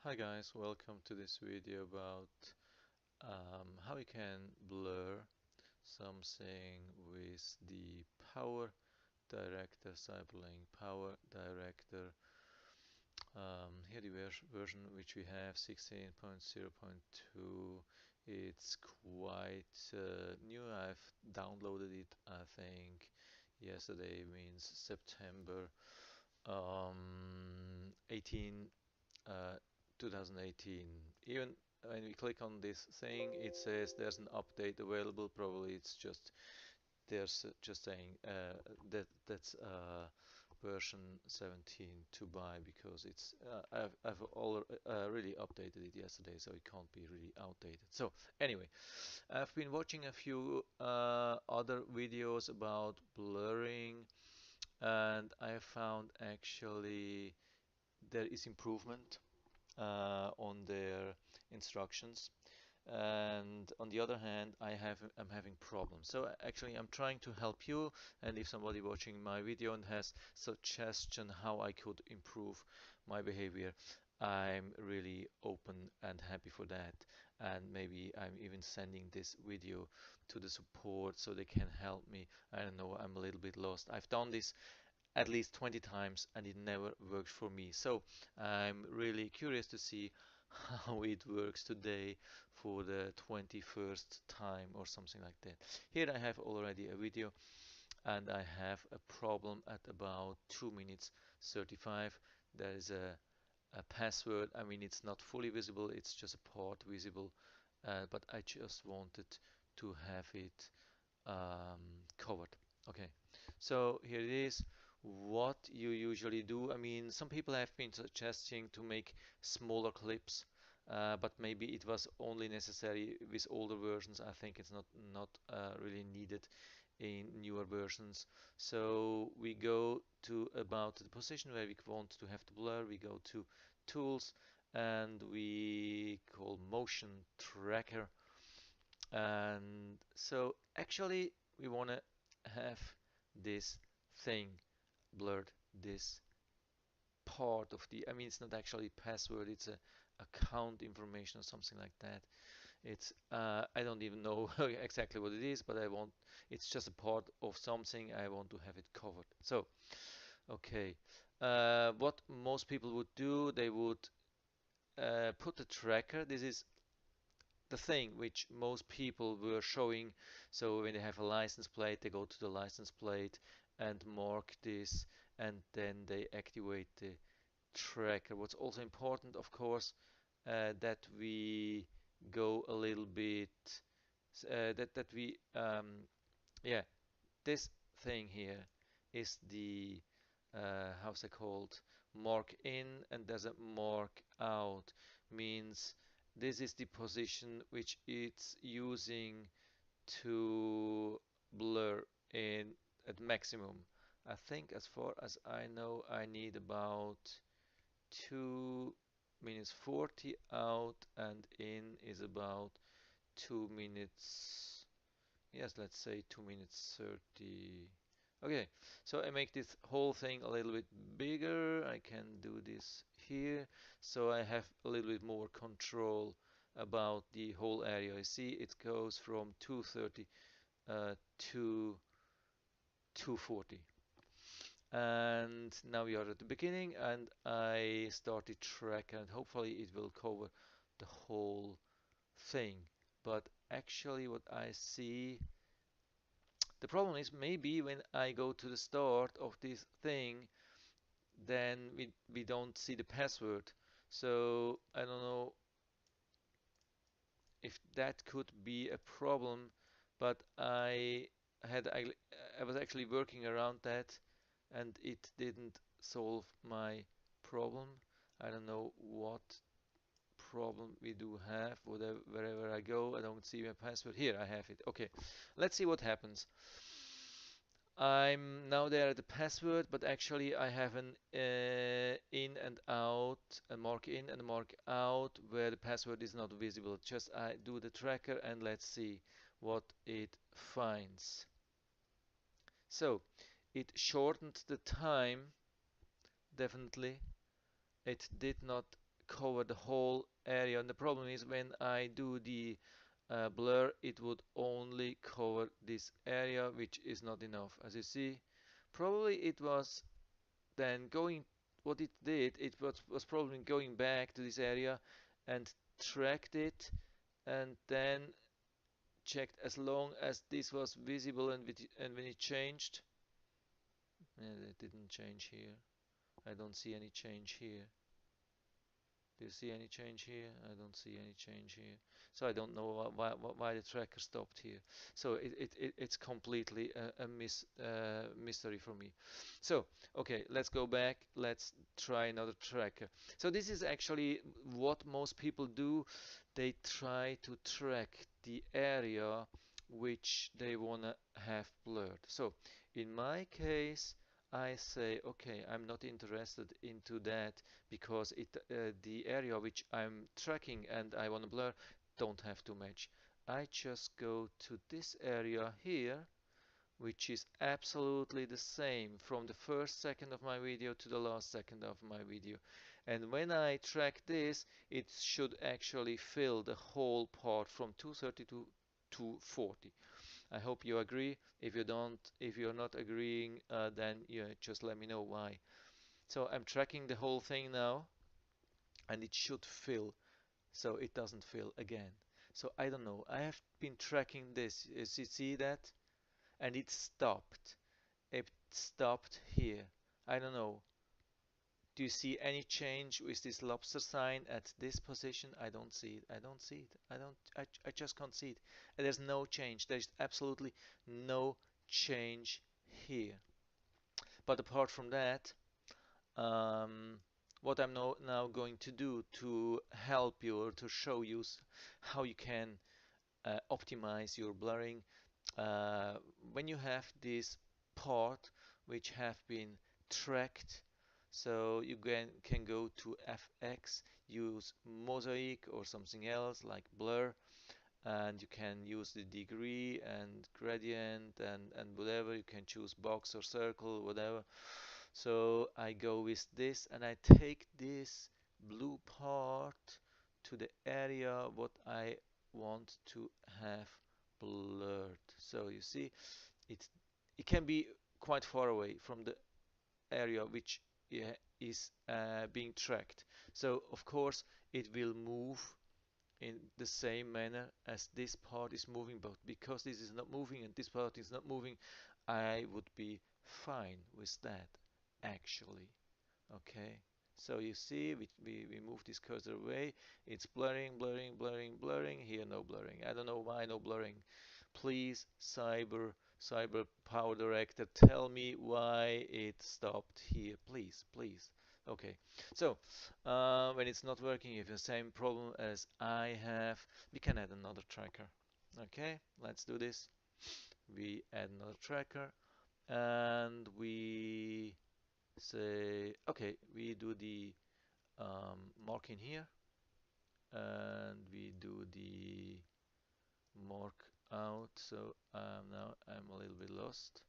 Hi guys, welcome to this video about how you can blur something with the Power Director, CyberLink PowerDirector. Here the version which we have 16.0.2. It's quite new. I've downloaded it, I think, yesterday, means September 18 uh, 2018. Even when we click on this thing, it says there's an update available. Probably it's just there's just saying that's version 17 to buy because it's I've really updated it yesterday, so it can't be really outdated. So anyway, I've been watching a few other videos about blurring, and I found actually there is improvement on their instructions, and on the other hand I'm having problems. So actually I'm trying to help you, and if somebody watching my video and has suggestion how I could improve my behavior, I'm really open and happy for that, and maybe I'm even sending this video to the support so they can help me. I don't know, I'm a little bit lost. I've done this at least 20 times and it never worked for me. So I'm really curious to see how it works today for the 21st time or something like that. Here I have already a video and I have a problem at about 2 minutes 35. There is a password. I mean, it's not fully visible, it's just a part visible, but I just wanted to have it covered. Okay, so here it is. What you usually do, I mean, some people have been suggesting to make smaller clips, but maybe it was only necessary with older versions. I think it's not really needed in newer versions. So we go to about the position where we want to have the blur. We go to Tools and we call Motion Tracker, and so actually we want to have this thing blurred, this part of the, I mean, it's not actually password, it's a account information or something like that. It's I don't even know exactly what it is, but I want, it's just a part of something. I want to have it covered. So okay, what most people would do, they would put the tracker. This is the thing which most people were showing. So when they have a license plate, they go to the license plate and mark this, and then they activate the tracker. What's also important, of course, that we go a little bit, that we, yeah, this thing here is the, how's it called? Mark in, and there's a mark out, means this is the position which it's using to blur in at maximum. I think as far as I know, I need about 2 minutes 40 out, and in is about 2 minutes, yes, let's say 2 minutes 30. Okay, so I make this whole thing a little bit bigger. I can do this here, so I have a little bit more control about the whole area. I see it goes from 230 to 240. And now we are at the beginning, and I started track, and hopefully it will cover the whole thing. But actually what I see, the problem is maybe when I go to the start of this thing, then we don't see the password. So I don't know if that could be a problem, but I was actually working around that, and it didn't solve my problem. I don't know what problem we do have. Wherever I go, I don't see my password. Here I have it. Okay, let's see what happens. I'm now there at the password, but actually I have an in and out, a mark in and a mark out where the password is not visible. Just I do the tracker and let's see what it finds. So it shortened the time, definitely. It did not cover the whole area. And the problem is when I do the blur, it would only cover this area, which is not enough. As you see, probably it was then going, what it did, it was probably going back to this area and tracked it, and then checked as long as this was visible, and when it changed, it didn't change here. I don't see any change here. Do you see any change here? I don't see any change here. So I don't know why the tracker stopped here. So it's completely a mystery for me. So, okay, let's go back. Let's try another tracker. So this is actually what most people do. They try to track the area which they want to have blurred. So in my case, I say, okay, I'm not interested into that because the area which I'm tracking and I want to blur don't have to match. I just go to this area here, which is absolutely the same from the first second of my video to the last second of my video. And when I track this, it should actually fill the whole part from 230 to 240. I hope you agree. If you don't, if you're not agreeing, then just let me know why. So I'm tracking the whole thing now, and it should fill, so it doesn't fill again. So I don't know. I have been tracking this. You see that? And it stopped. It stopped here. I don't know. Do you see any change with this lobster sign at this position? I don't see it. I don't see it. I just can't see it. And there's no change. There's absolutely no change here. But apart from that, um, what I'm now going to do to help you or to show you how you can optimize your blurring, uh, when you have this part which have been tracked, so you can go to FX, use mosaic or something else like blur, and you can use the degree and gradient and whatever. You can choose box or circle, whatever. So I go with this and I take this blue part to the area what I want to have blurred. So you see, it it can be quite far away from the area which is being tracked. So of course it will move in the same manner as this part is moving, but because this is not moving and this part is not moving, I would be fine with that actually. Okay, so you see we move this cursor away, it's blurring, blurring, blurring, blurring. Here no blurring. I don't know why no blurring. Please, Cyber PowerDirector, tell me why it stopped here, please, please. Okay, so when it's not working, if the same problem as I have, we can add another tracker. Okay, let's do this. We add another tracker and we say, okay, we do the marking here and we do the mark out. So now I'm a little bit lost.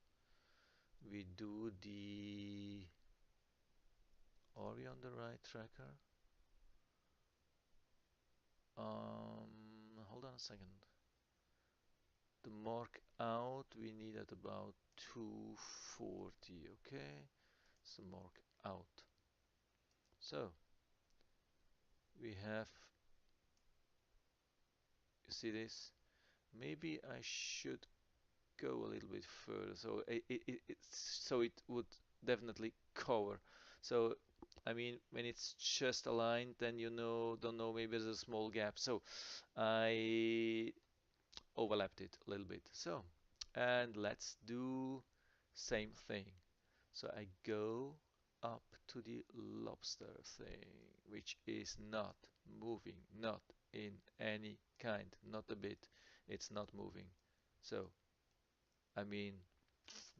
We do the, are we on the right tracker? Hold on a second. The mark out we need at about 240. Okay, so mark out. So we have, you see this? Maybe I should go a little bit further, so so it would definitely cover. So I mean, when it's just aligned, then you know, don't know, maybe there's a small gap. So I overlapped it a little bit. So, and let's do same thing. So I go up to the lobster thing, which is not moving, not in any kind, not a bit. It's not moving. So I mean,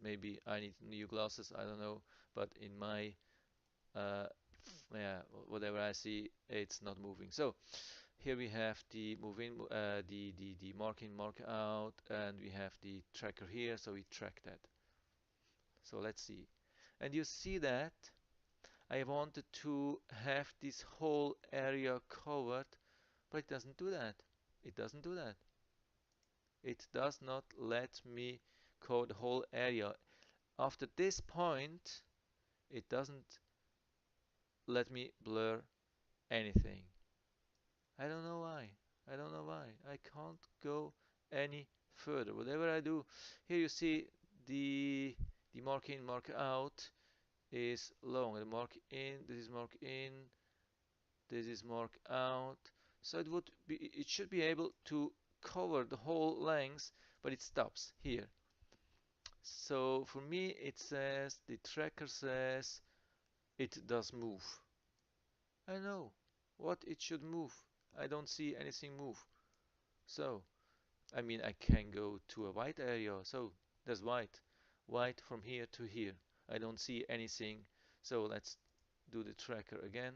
maybe I need new glasses, I don't know, but in my uh, yeah, whatever I see, it's not moving. So here we have the move in, the mark in, mark out, and we have the tracker here, so we track that. So let's see, and you see that I wanted to have this whole area covered, but it doesn't do that. It doesn't do that. It does not let me cover the whole area. After this point, it doesn't let me blur anything. I don't know why. I don't know why. I can't go any further. Whatever I do, here you see the the mark in, mark out is long. The mark in, this is mark in, this is mark out. So it should be able to cover the whole length, but it stops here. So for me, it says, the tracker says it does move. I know what it should move. I don't see anything move. So, I mean, I can go to a white area. So there's white. White from here to here. I don't see anything. So let's do the tracker again.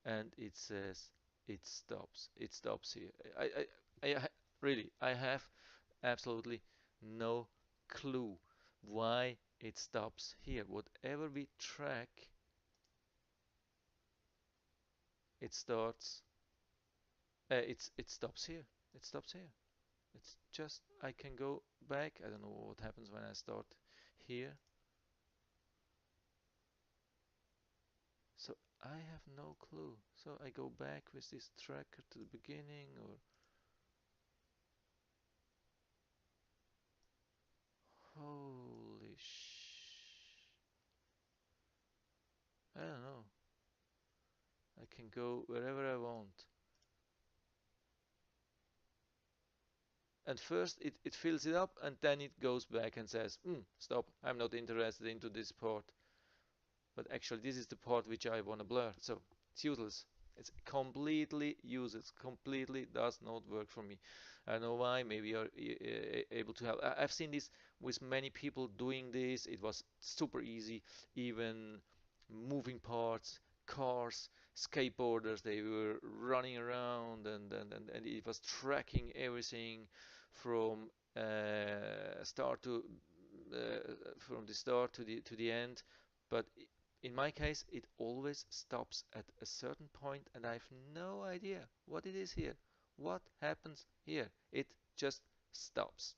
And it says it stops. It stops here. Really, I have absolutely no clue why it stops here. Whatever we track, it starts. It stops here. It stops here. It's just I can go back. I don't know what happens when I start here. So I have no clue. So I go back with this tracker to the beginning, or holy I don't know. I can go wherever I want. And first it fills it up, and then it goes back and says, stop, I'm not interested into this part. But actually this is the part which I want to blur. So it's useless. It's completely useless. Completely does not work for me. I don't know why. Maybe you're able to help. I've seen this with many people doing this. It was super easy. Even moving parts, cars, skateboarders, they were running around, and it was tracking everything from start to from the start to the end. But in my case, it always stops at a certain point, and I have no idea what it is here. What happens here? It just stops.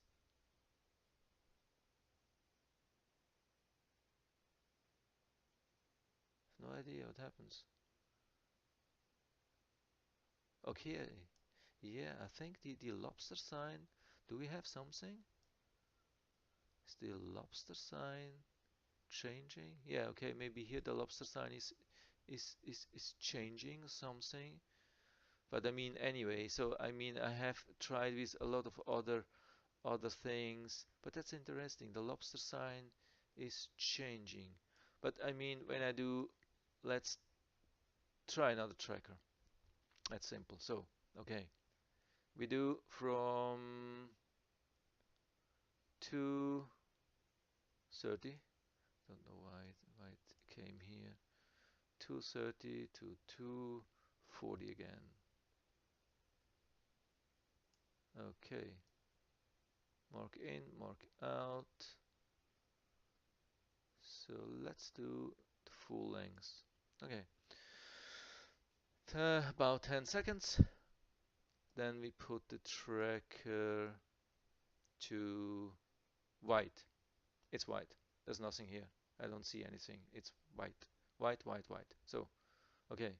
No idea what happens. Okay, yeah, I think the lobster sign. Do we have something? Is the lobster sign changing? Yeah, okay, maybe here the lobster sign is changing something. But I mean, anyway, so I mean, I have tried with a lot of other things, but that's interesting. The lobster sign is changing. But I mean, when I do, let's try another tracker. That's simple. So, okay, we do from 2:30. Don't know why it came here. 2:30 to 2:40 again. Okay, mark in, mark out. So let's do the full length. Okay, about 10 seconds. Then we put the tracker to white. It's white. There's nothing here. I don't see anything. It's white. White, white, white. So, okay.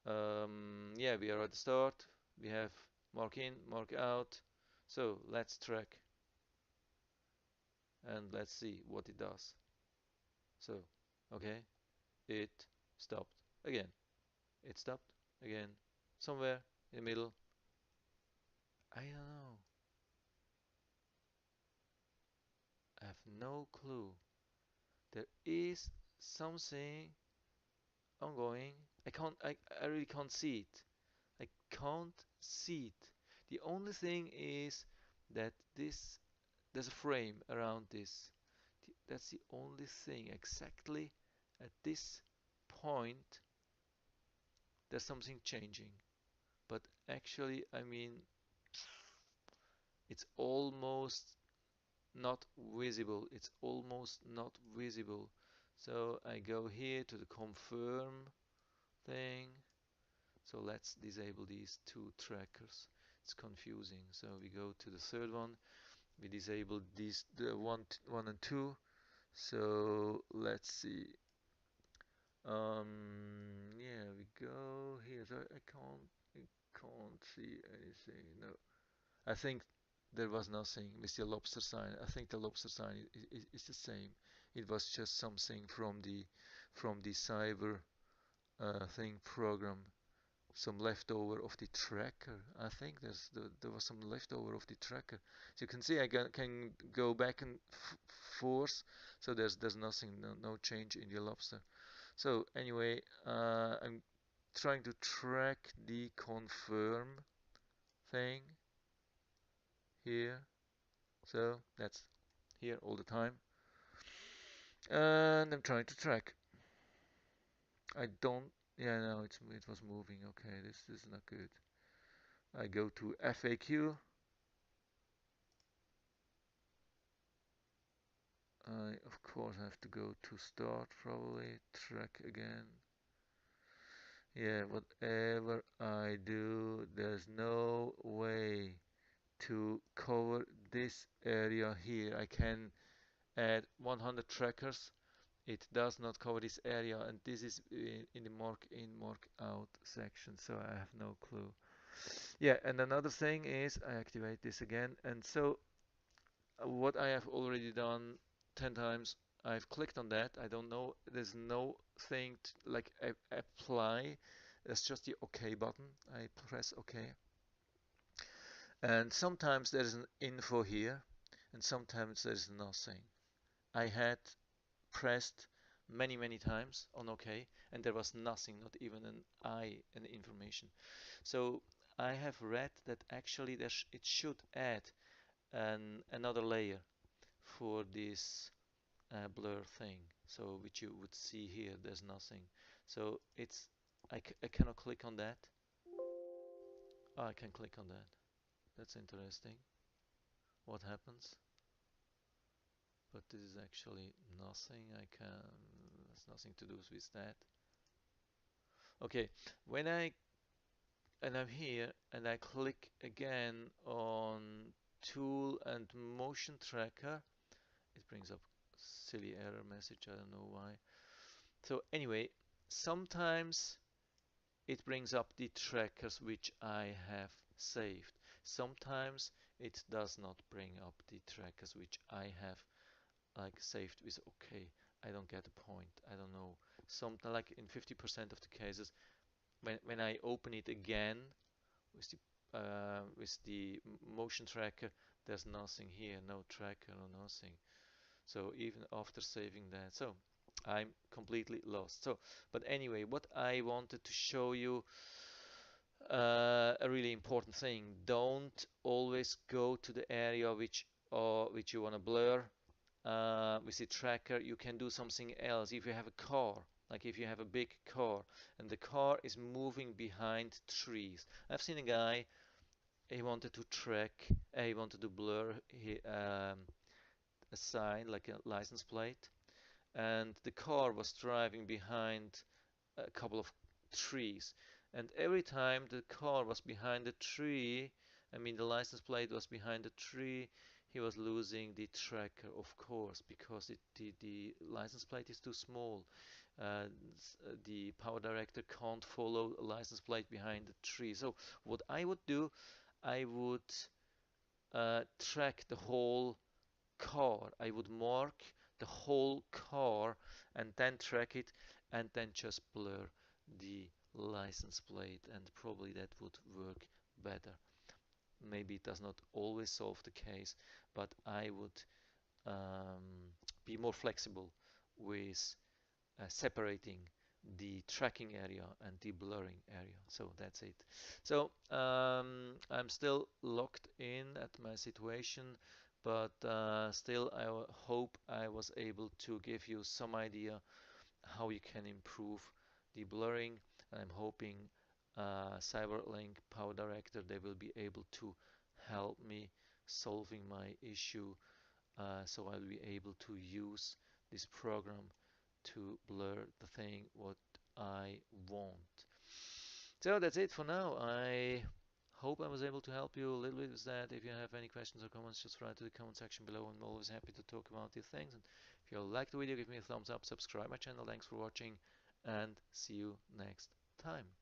Yeah, we are at the start. We have mark in, mark out. So let's track and let's see what it does. So, okay, it stopped again. It stopped again. Somewhere in the middle. I don't know. I have no clue. There is something ongoing. I really can't see it. I can't see it. The only thing is that there's a frame around this. That's the only thing. Exactly at this point, there's something changing. But actually, I mean, it's almost not visible. It's almost not visible. So I go here to the confirm thing. So let's disable these two trackers. It's confusing. So we go to the third one. We disable these the one and two. So let's see. Yeah, we go here. So I can't see anything. No, I think there was nothing with the lobster sign. I think the lobster sign is the same. It was just something from the cyber thing program, some leftover of the tracker. I think there was some leftover of the tracker. So you can see I can go back and forth. So there's nothing, no change in the lobster. So anyway, I'm trying to track the confirm thing here. So that's here all the time. And I'm trying to track. I don't, yeah, no, it was moving. Okay, this is not good. I go to FAQ. I of course have to go to start, probably track again. Yeah, whatever I do, there's no way to cover this area here. I can add 100 trackers. It does not cover this area, and this is in the mark in, mark out section, so I have no clue. Yeah, and another thing is I activate this again, and so what I have already done 10 times, I've clicked on that. I don't know, there's no thing like apply. It's just the OK button. I press OK. And sometimes there's an info here, and sometimes there's nothing. I had pressed many times on OK, and there was nothing, not even an I in the information. So I have read that actually it should add another layer for this blur thing. So which you would see here, there's nothing. So I cannot click on that. Oh, I can click on that. That's interesting. What happens? But this is actually nothing. There's nothing to do with that. Okay, when I'm here and I click again on tool and motion tracker, it brings up silly error message. I don't know why. So anyway, sometimes it brings up the trackers which I have saved. Sometimes it does not bring up the trackers which I have like saved with OK. I don't get the point. I don't know. Something like in 50% of the cases, when I open it again with the motion tracker, there's nothing here, no tracker or nothing. So even after saving that, so I'm completely lost. So, but anyway, what I wanted to show you, a really important thing: don't always go to the area which you want to blur with the tracker. You can do something else. If you have a car, like if you have a big car and the car is moving behind trees. I've seen a guy, he wanted to track, he wanted to blur a sign like a license plate, and the car was driving behind a couple of trees. And every time the car was behind the tree, I mean the license plate was behind the tree, he was losing the tracker, of course, because the license plate is too small. The PowerDirector can't follow a license plate behind the tree. So what I would do, I would track the whole car. I would mark the whole car and then track it and then just blur the license plate, and probably that would work better. Maybe it does not always solve the case, but I would be more flexible with separating the tracking area and the blurring area. So that's it. So I'm still locked in at my situation, but still I hope I was able to give you some idea how you can improve the blurring. And I'm hoping CyberLink PowerDirector, they will be able to help me solving my issue, so I'll be able to use this program to blur the thing what I want. So that's it for now. I hope I was able to help you a little bit with that. If you have any questions or comments, just write to the comment section below. I'm always happy to talk about these things. And if you like the video, give me a thumbs up, subscribe my channel. Thanks for watching, and see you next time.